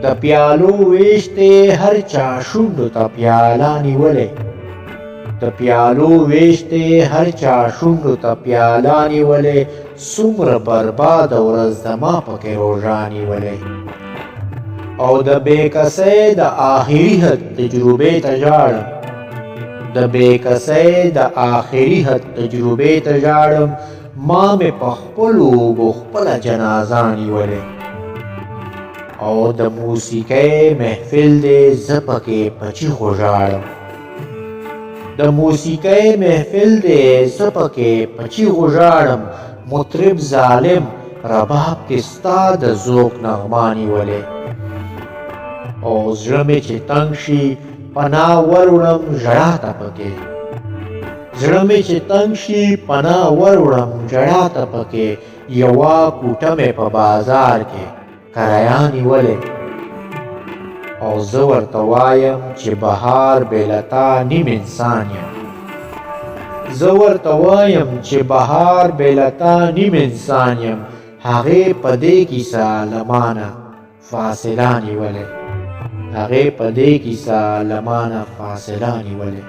د پیالو ویشتې هر چا شونډو ته پیاله نیولې د پیالو ویشتې هر چا شونډو ته پیاله نیولې څومره برباده ورځ زما پکې روژه نیولې او د بېکسۍ د آخري حد تجربې ته ژاړم د بېکسۍ د آخري حد تجربې ته ژاړم ما مې په خپلو اوږو خپله جنازه نیولې او د موسیقۍ محفل دی زه پکې په چیغو ژاړم د موسیقۍ محفل دی زه پکې په چیغو ژاړم مطرب ظالم رباب کې ستا د ذوق نغمه نیولې او زړه مې چې تنګ شي پناه وروړم ژړا ته پکې زړه مې چې تنګ شي پناه وروړم ژړا ته پکې یوه کوټه مې په بازار کې کرایه نیولې او زه ورته وایم چې بهار بې له تا نیم انسان یم زه ورته وایم چې بهار بې له تا نیم انسان یم هغې په دې کیسه له مانه فاصله نیولې هغې په دې کیسه له مانه فاصله نیولې